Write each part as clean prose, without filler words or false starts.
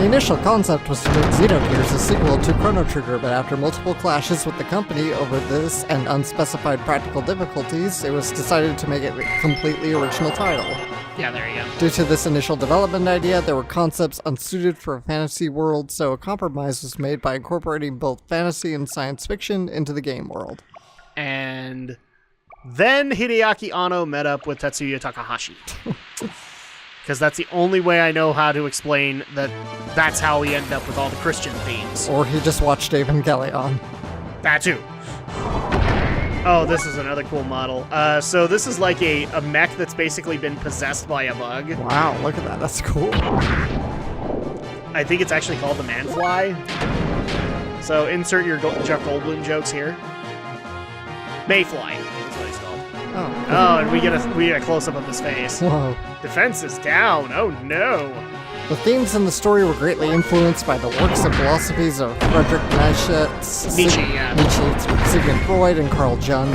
The initial concept was to make Xenogears a sequel to Chrono Trigger, but after multiple clashes with the company over this and unspecified practical difficulties, it was decided to make it a completely original title. Yeah, there you go. Due to this initial development idea, there were concepts unsuited for a fantasy world, so a compromise was made by incorporating both fantasy and science fiction into the game world. And then Hideaki Anno met up with Tetsuya Takahashi. Because that's the only way I know how to explain that that's how he ended up with all the Christian themes. Or he just watched Evangelion. That too. Oh, this is another cool model. So this is like a mech that's basically been possessed by a bug. Wow, look at that. That's cool. I think it's actually called the Manfly. So insert your Jeff Goldblum jokes here. Mayfly is what he's called. Oh, and we get a close-up of his face. Whoa. Defense is down. Oh, no. The themes in the story were greatly influenced by the works and philosophies of Friedrich Nietzsche, Sigmund Freud, and Carl Jung.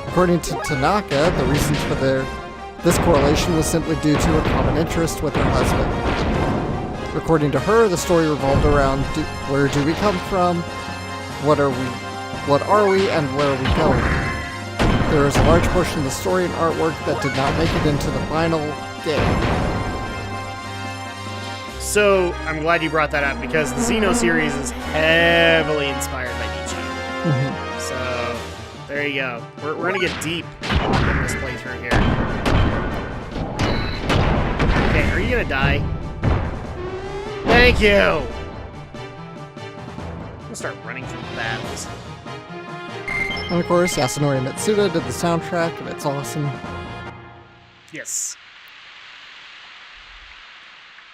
According to Tanaka, the reason for this correlation was simply due to a common interest with her husband. According to her, the story revolved around where do we come from, what are we, and where are we going. There is a large portion of the story and artwork that did not make it into the final game. So, I'm glad you brought that up, because the Xeno series is heavily inspired by Nietzsche. Mm-hmm. So, there you go. We're going to get deep in this playthrough here. Okay, are you going to die? Thank you! I'm going to start running from the battles. And of course, Yasunori Mitsuda did the soundtrack, and it's awesome. Yes.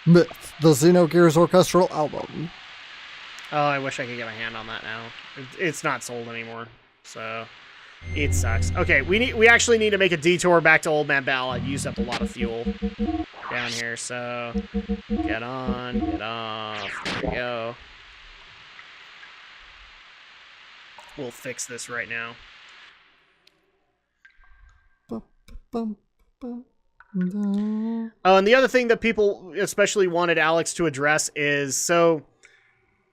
Myth, the Xenogears orchestral album. Oh, I wish I could get my hand on that now. It's not sold anymore, so it sucks. Okay, we actually need to make a detour back to Old Man Bell. I've used up a lot of fuel down here, so get on, get off. There we go. We'll fix this right now. Oh, and the other thing that people especially wanted Alex to address is, so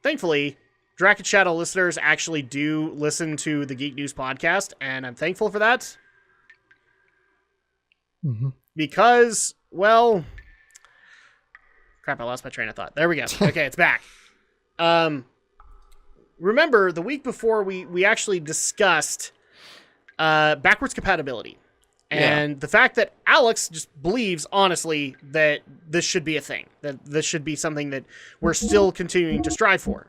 thankfully, Drak and Shadow listeners actually do listen to the Geek News podcast, and I'm thankful for that. Mm-hmm. Because, well, crap, I lost my train of thought. There we go. Okay, it's back. Remember, the week before, we actually discussed backwards compatibility. And the fact that Alex just believes, honestly, that this should be a thing. That this should be something that we're still continuing to strive for.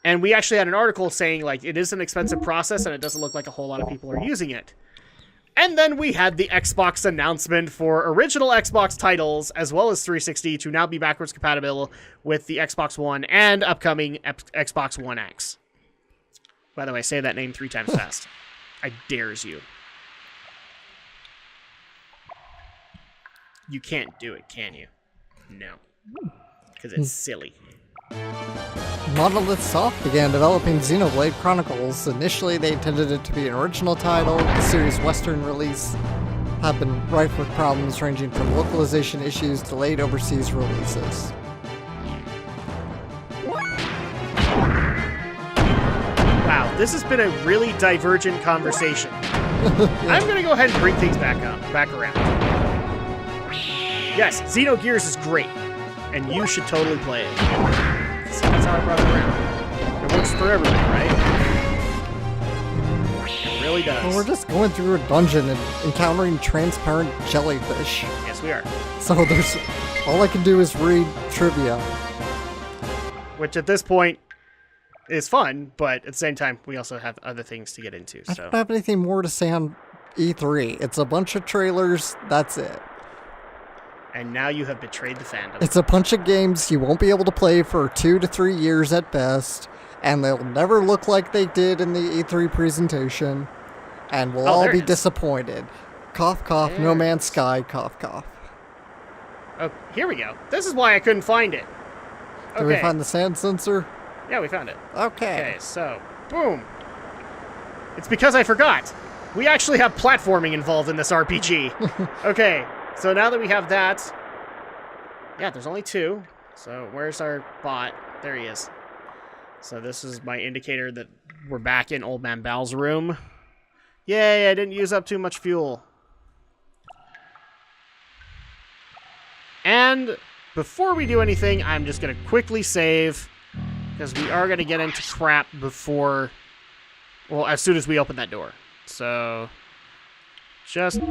And we actually had an article saying, like, it is an expensive process and it doesn't look like a whole lot of people are using it. And then we had the Xbox announcement for original Xbox titles, as well as 360, to now be backwards compatible with the Xbox One and upcoming Xbox One X. By the way, say that name 3 times fast. I dares you. You can't do it, can you? No. Because it's silly. Monolith Soft began developing Xenoblade Chronicles. Initially, they intended it to be an original title. The series' Western release have been rife with problems ranging from localization issues to delayed overseas releases. Wow, this has been a really divergent conversation. I'm going to go ahead and bring things back around. Yes, Xenogears is great, and you should totally play it. See, that's how I brought it around. It works for everybody, right? It really does. Well, we're just going through a dungeon and encountering transparent jellyfish. Yes, we are. So there's all I can do is read trivia. Which at this point is fun, but at the same time, we also have other things to get into. So. I don't have anything more to say on E3. It's a bunch of trailers. That's it. And now you have betrayed the fandom. It's a bunch of games you won't be able to play for 2 to 3 years at best, and they'll never look like they did in the E3 presentation, and we'll all be disappointed. Cough, cough, No Man's Sky, cough, cough. Oh, here we go. This is why I couldn't find it. Okay. Did we find the sand sensor? Yeah, we found it. Okay. Okay, so, boom. It's because I forgot. We actually have platforming involved in this RPG. Okay. So now that we have that, yeah, there's only 2. So where's our bot? There he is. So this is my indicator that we're back in Old Man Bal's room. Yay, I didn't use up too much fuel. And before we do anything, I'm just going to quickly save, because we are going to get into crap before, well, as soon as we open that door. So, just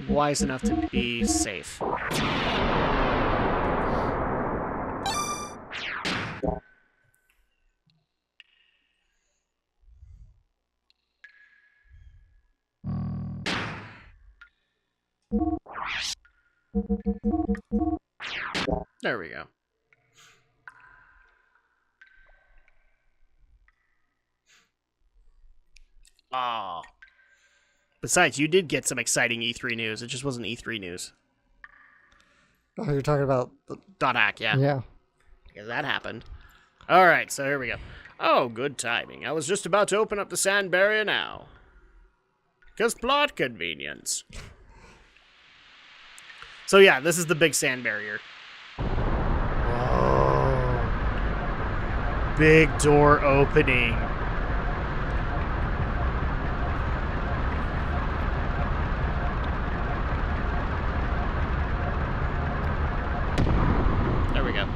wise enough to be safe. There we go. Oh. Besides, you did get some exciting E3 news. It just wasn't E3 news. Oh, you're talking about the... .hack, yeah. Yeah. Because that happened. Alright, so here we go. Oh, good timing. I was just about to open up the sand barrier now. Because plot convenience. So yeah, this is the big sand barrier. Oh. Big door opening. There we go.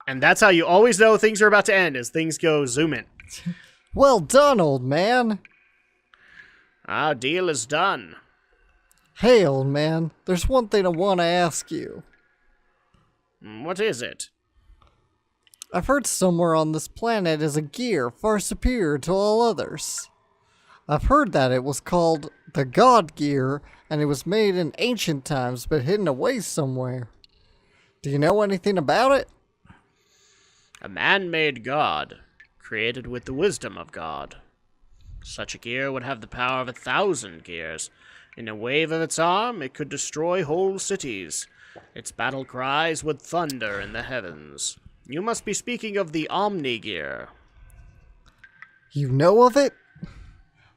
And that's how you always know things are about to end, as things go zoom in. Well done, old man. Our deal is done. Hey, old man, there's one thing I want to ask you. What is it? I've heard somewhere on this planet is a gear far superior to all others. I've heard that it was called the God Gear, and it was made in ancient times but hidden away somewhere. Do you know anything about it? A man-made god, created with the wisdom of God. Such a gear would have the power of 1,000 gears. In a wave of its arm, it could destroy whole cities. Its battle cries would thunder in the heavens. You must be speaking of the Omni Gear. You know of it?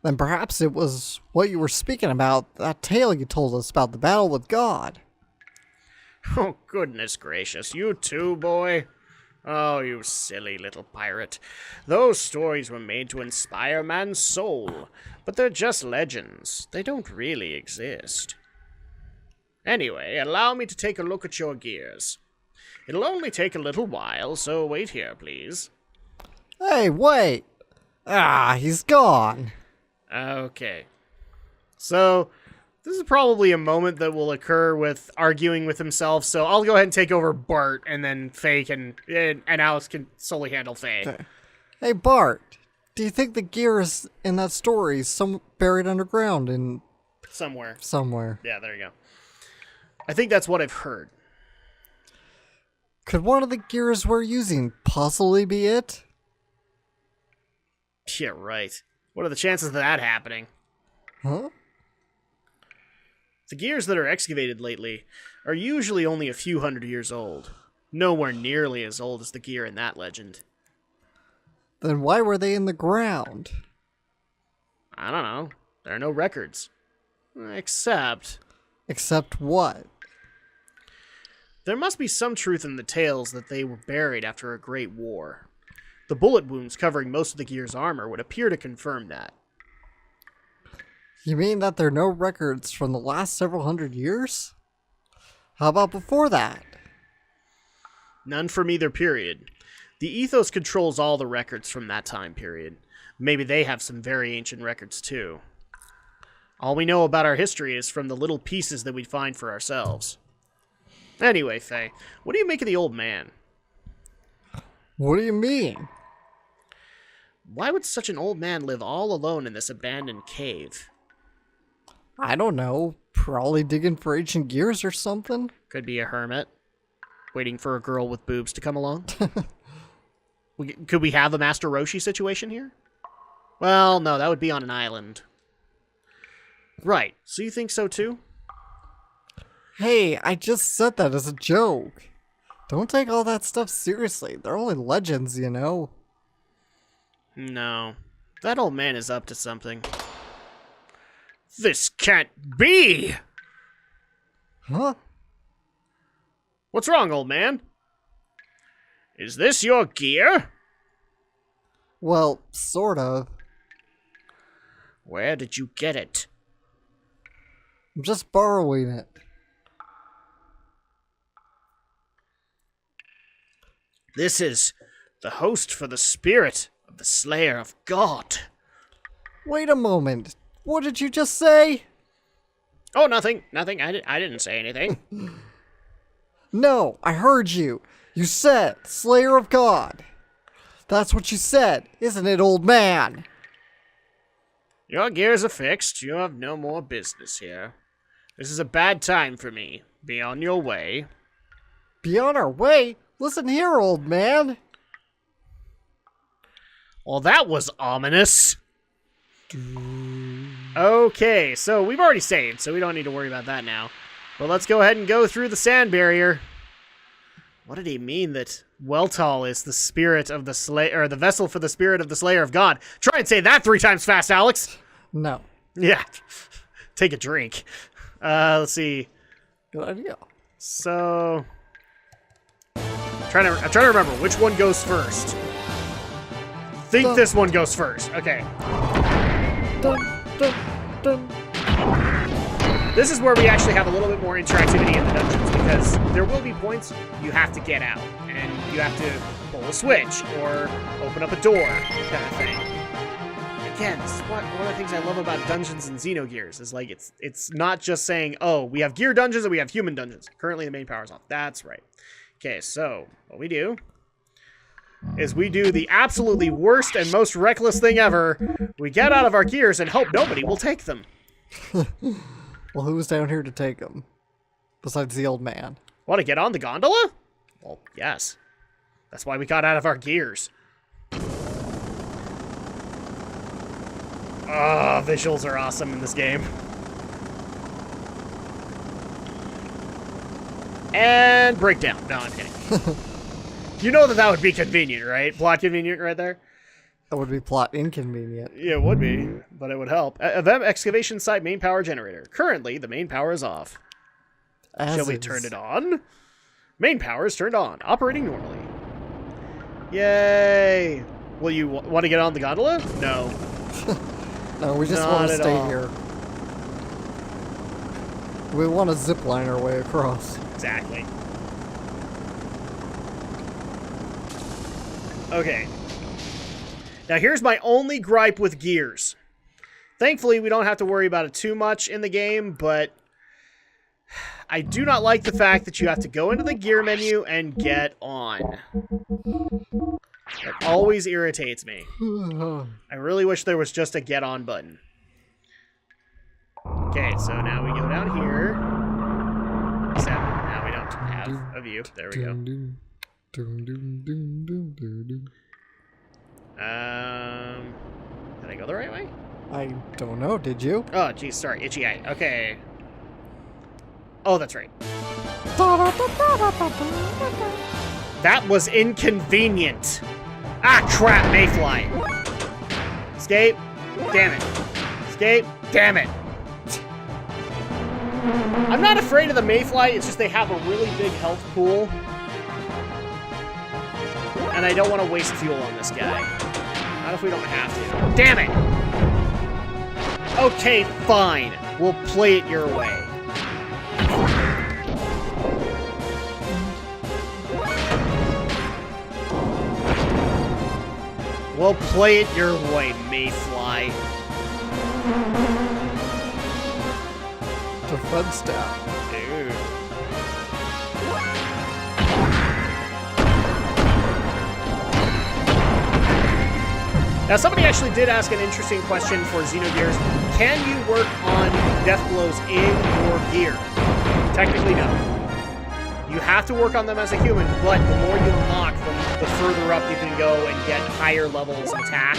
Then perhaps it was what you were speaking about, that tale you told us about the battle with God. Oh, goodness gracious, you too, boy? Oh, you silly little pirate. Those stories were made to inspire man's soul, but they're just legends. They don't really exist. Anyway, allow me to take a look at your gears. It'll only take a little while, so wait here, please. Hey, wait! Ah, he's gone. Okay. So, this is probably a moment that will occur with arguing with himself, so I'll go ahead and take over Bart, and then Faye and Alice can solely handle Faye. Okay. Hey, Bart, do you think the gear is in that story is buried underground in... Somewhere. Yeah, there you go. I think that's what I've heard. Could one of the gears we're using possibly be it? Yeah, right. What are the chances of that happening? Huh? The gears that are excavated lately are usually only a few hundred years old. Nowhere nearly as old as the gear in that legend. Then why were they in the ground? I don't know. There are no records. Except what? there must be some truth in the tales that they were buried after a great war. The bullet wounds covering most of the gear's armor would appear to confirm that. You mean that there are no records from the last several hundred years? How about before that? None from either period. The ethos controls all the records from that time period. Maybe they have some very ancient records too. All we know about our history is from the little pieces that we find for ourselves. Anyway, Faye, what do you make of the old man? What do you mean? Why would such an old man live all alone in this abandoned cave? I don't know. Probably digging for ancient gears or something? Could be a hermit, waiting for a girl with boobs to come along. Could we have a Master Roshi situation here? Well, no, that would be on an island. Right, so you think so too? Hey, I just said that as a joke. Don't take all that stuff seriously. They're only legends, you know. No, that old man is up to something. This can't be! Huh? What's wrong, old man? Is this your gear? Well, sort of. Where did you get it? I'm just borrowing it. This is the host for the spirit of the Slayer of God. Wait a moment. What did you just say? Oh, nothing. Nothing. I didn't say anything. No, I heard you. You said Slayer of God. That's what you said, isn't it, old man? Your gears are fixed. You have no more business here. This is a bad time for me. Be on your way. Be on our way? Listen here, old man. Well, that was ominous. Okay, so we've already saved, so we don't need to worry about that now. But let's go ahead and go through the sand barrier. What did he mean that Weltall is the spirit of the Slayer, or the vessel for the spirit of the Slayer of God? Try and say that 3 times fast, Alex. No. Yeah. Take a drink. Let's see. Good idea. So, I'm trying to remember which one goes first. Think this one goes first. Okay. Dun, dun, dun. This is where we actually have a little bit more interactivity in the dungeons, because there will be points you have to get out, and you have to pull a switch, or open up a door, kind of thing. Again, this is one of the things I love about dungeons and Xenogears, is like, it's not just saying, oh, we have gear dungeons and we have human dungeons. Currently the main power's off. That's right. Okay, so, what we do is we do the absolutely worst and most reckless thing ever. We get out of our gears and hope nobody will take them. Well, who's down here to take him? Besides the old man. Want to get on the gondola? Well, yes. That's why we got out of our gears. Ah, visuals are awesome in this game. And breakdown. No, I'm kidding. You know that would be convenient, right? Plot convenient right there? That would be plot inconvenient. Yeah, it would be, but it would help. Event excavation site main power generator. Currently, the main power is off. Shall we turn it on? Main power is turned on, operating normally. Yay! Will you want to get on the gondola? No. No, we just want to stay here. We want to zip line our way across. Exactly. Okay. Now here's my only gripe with gears. Thankfully, we don't have to worry about it too much in the game, but I do not like the fact that you have to go into the gear menu and get on. It always irritates me. I really wish there was just a get on button. Okay, so now we go down here. Except now we don't have a view. There we go. Did I go the right way? I don't know, did you? Oh, geez, sorry. Itchy eye. Okay. Oh, that's right. That was inconvenient. Ah, crap, Mayfly. Escape. Damn it. Escape. Damn it. I'm not afraid of the Mayfly, it's just they have a really big health pool. And I don't want to waste fuel on this guy. Not if we don't have to. Damn it! Okay, fine. We'll play it your way. We'll play it your way, Mayfly. Defense staff. Dude. Now, somebody actually did ask an interesting question for Xenogears. Can you work on death blows in your gear? Technically, no. You have to work on them as a human, but the more you unlock, the further up you can go and get higher levels of attack.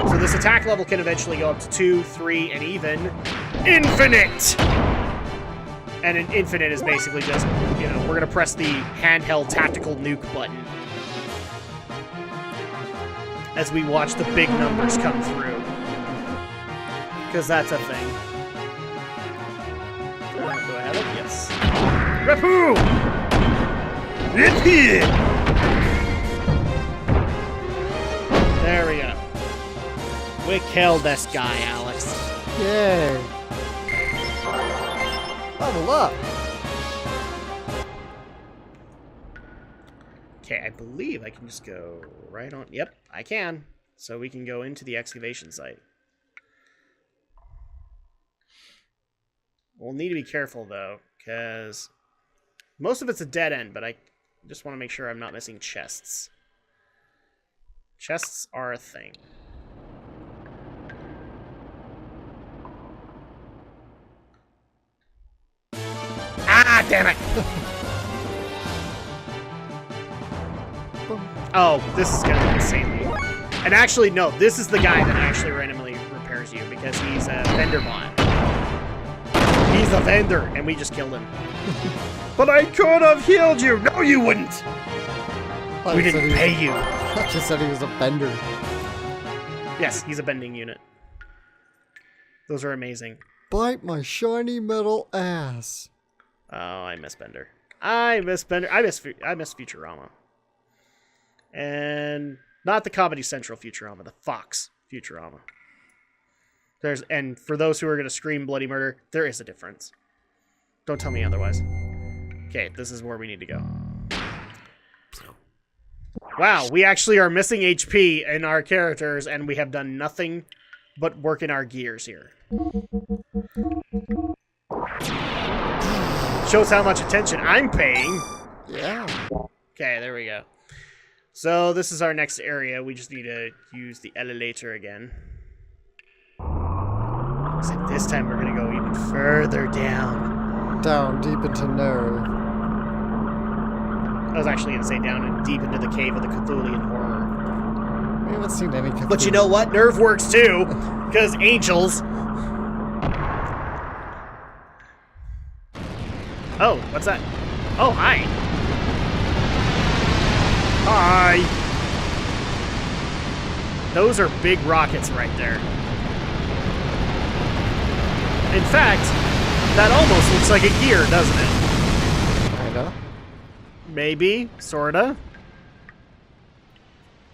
So this attack level can eventually go up to 2, 3, and even infinite! And an infinite is basically just, you know, we're going to press the handheld tactical nuke button as we watch the big numbers come through. Because that's a thing. Rapoo! Yippee! There we go. We killed this guy, Alex. Yay. Level up. Okay, I believe I can just go right on. Yep, I can. So we can go into the excavation site. We'll need to be careful, though, because most of it's a dead end, but I just want to make sure I'm not missing chests. Chests are a thing. Ah, damn it! Oh, this is gonna be insanely. And actually, no, this is the guy that actually randomly repairs you because he's a vendor bot. He's a vendor, and we just killed him. But I could have healed you! No, you wouldn't! We didn't pay you. I just said he was a bender. Yes, he's a bending unit. Those are amazing. Bite my shiny metal ass. Oh, I miss Bender. I miss Bender. I miss Futurama. And not the Comedy Central Futurama, the Fox Futurama. And for those who are going to scream bloody murder, there is a difference. Don't tell me otherwise. Okay, this is where we need to go. Wow, we actually are missing HP in our characters, and we have done nothing but work in our gears here. Shows how much attention I'm paying. Yeah. Okay, there we go. So this is our next area. We just need to use the elevator again. So this time we're going to go even further down. Down deep into nerve. I was actually going to say down and deep into the cave of the Cthulhian horror. We haven't seen any Cthulhu. But you know what? Nerve works too, because angels. Oh, what's that? Oh, hi. Hi. Those are big rockets right there. In fact, that almost looks like a gear, doesn't it? Kinda. Maybe, sorta.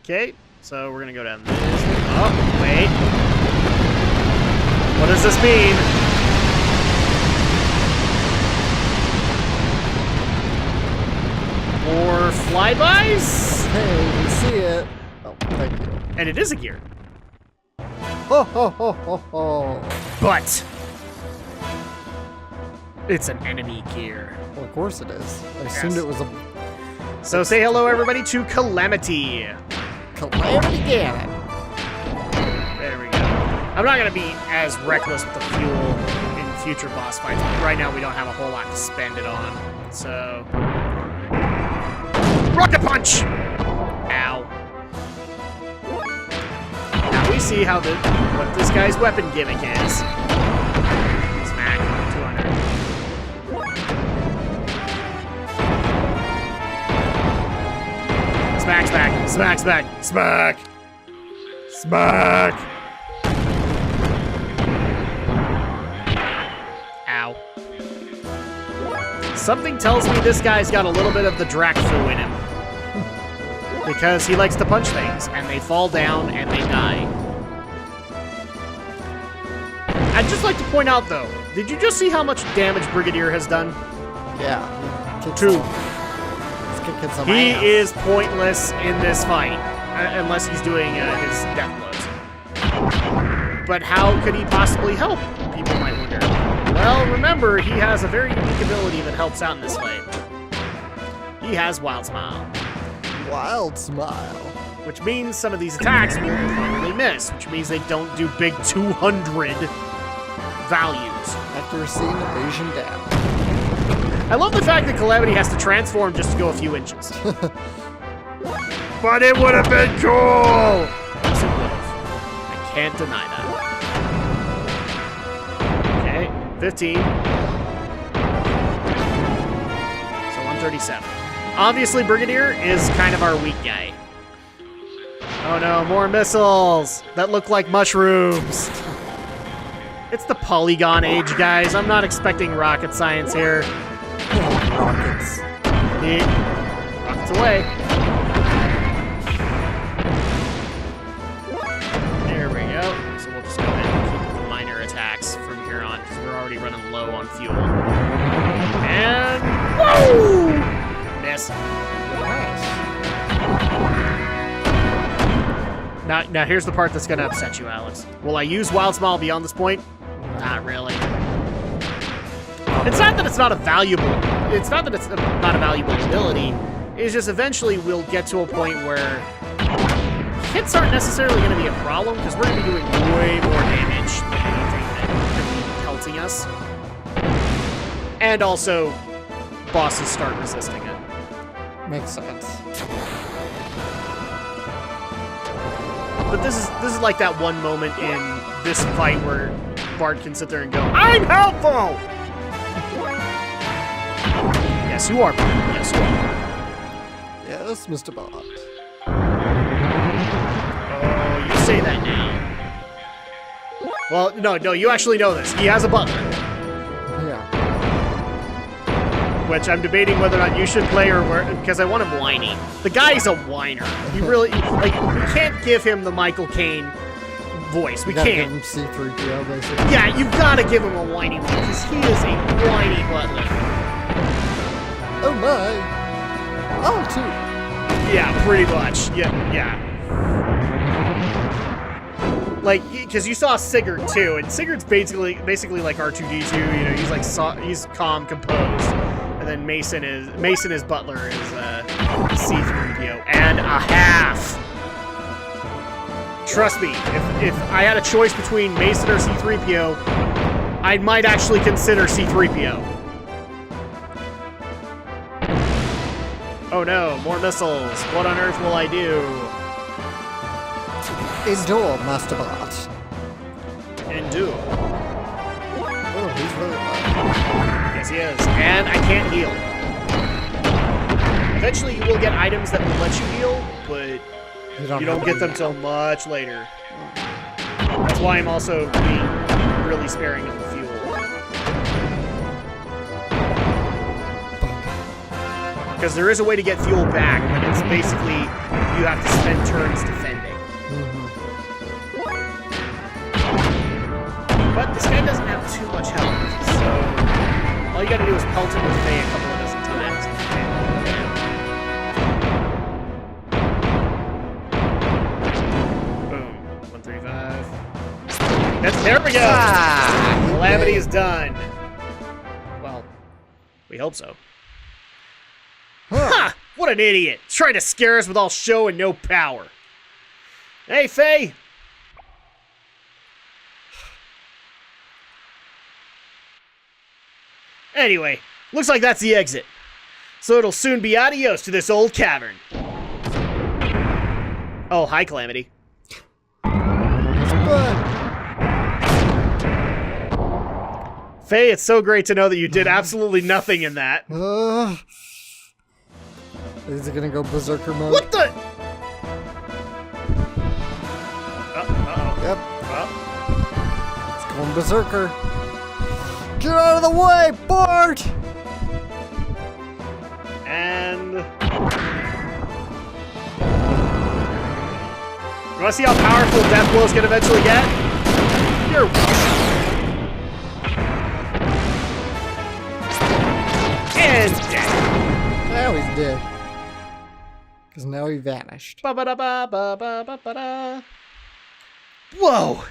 Okay, so we're gonna go down this. Oh, wait. What does this mean? More flybys? Hey, we see it. Oh, thank you. And it is a gear. Ho ho ho ho ho. But it's an enemy gear. Well, of course it is. I assumed it was a So say hello, everybody, to Calamity. Calamity cannon. There we go. I'm not going to be as reckless with the fuel in future boss fights, but right now we don't have a whole lot to spend it on. So... Rocket Punch! Ow. Now we see how what this guy's weapon gimmick is. Smack. 200. Smack, smack, smack, smack, smack! Smack! Ow. Something tells me this guy's got a little bit of the Drak foo in him. Because he likes to punch things, and they fall down, and they die. I'd just like to point out, though, did you just see how much damage Brigadier has done? Yeah. Two. He's kicking some He ass. is pointless in this fight, unless he's doing his death blows. But how could he possibly help? People might wonder. Well, remember, he has a very unique ability that helps out in this fight. He has Wild Smile. Wild smile. Which means some of these attacks will normally miss, which means they don't do big 200 values. Accuracy and evasion down. I love the fact that Calamity has to transform just to go a few inches. But it would have been cool! Yes, it would have. I can't deny that. Okay, 15. So 137. Obviously, Brigadier is kind of our weak guy. Oh no, more missiles that look like mushrooms. It's the polygon age, guys. I'm not expecting rocket science here. rockets. Rockets away. There we go. So we'll just go ahead and keep the minor attacks from here on because we're already running low on fuel. And whoa! Miss. Now here's the part that's gonna upset you, Alex. Will I use Wild Smile beyond this point? Not really. It's not that it's not a valuable. It's not that it's not a valuable ability. It's just eventually we'll get to a point where hits aren't necessarily going to be a problem because we're going to be doing way more damage than anything that could be pelting us. And also, bosses start resisting it. Makes sense. But this is like that one moment in this fight where Bart can sit there and go, "I'm helpful." Yes, you are, Bart. Yes, you are. Yes, Mr. Bart. Oh, you say that now. Well, no, you actually know this. He has a butler. Yeah. Which I'm debating whether or not you should play or because I want him whiny. The guy's a whiner. He really, like, we can't give him the Michael Caine voice. We Gotta can't. give him C-3PO, basically. Yeah, you've got to give him a whiny one because he is a whiny butler. Oh my. Oh, too. Yeah, pretty much. Yeah. Like, because you saw Sigurd too, and Sigurd's basically like R2-D2. You know, he's like he's calm, composed, and then Mason is Butler is C-3PO and a half. Trust me, if I had a choice between Mason or C-3PO, I might actually consider C-3PO. Oh no, more missiles. What on earth will I do? Endure, Master Bart. Endure. Oh, he's really low. Yes, he is. And I can't heal. Eventually you will get items that will let you heal, but you don't get them till much later. That's why I'm also being really sparing of the fuel. Because there is a way to get fuel back, but it's basically you have to spend turns defending. But this guy doesn't have too much health, so all you gotta do is pelt him with Faye a couple of dozen times. Boom. 135. There we go! Calamity is done. Well, we hope so. Ha! What an idiot! Trying to scare us with all show and no power. Hey, Faye! Anyway, looks like that's the exit. So it'll soon be adios to this old cavern. Oh, hi, Calamity. Faye, it's so great to know that you did absolutely nothing in that. Is it gonna go berserker mode? What the? Uh-oh. Yep. Oh. It's going berserker. Get out of the way, Bart! And... You wanna see how powerful death blows can eventually get? You're welcome. And dead. Now he's dead. Because now he vanished. Ba-ba-da-ba-ba-ba-ba-da. Whoa!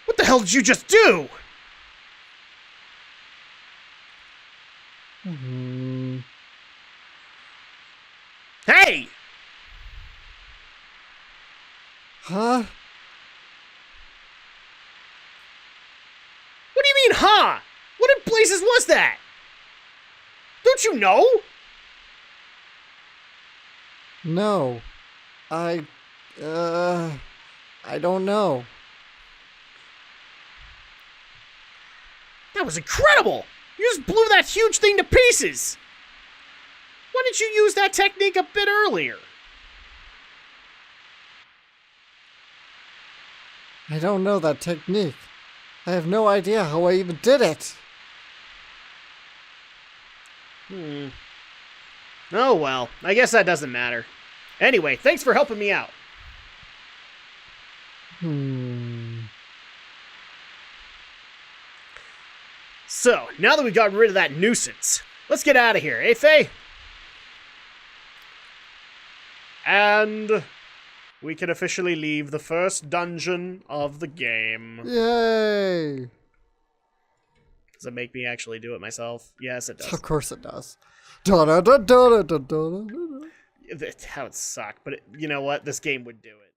What the hell did you just do? Hey! Huh? What do you mean, huh? What in blazes was that? Don't you know? No. I don't know. That was incredible! You just blew that huge thing to pieces! Why didn't you use that technique a bit earlier? I don't know that technique. I have no idea how I even did it. Oh well, I guess that doesn't matter. Anyway, thanks for helping me out. So, now that we've gotten rid of that nuisance, let's get out of here, eh, Faye? And we can officially leave the first dungeon of the game. Yay! Does it make me actually do it myself? Yes, it does. Of course it does. Da da da da da da da da. That would suck, but you know what? This game would do it.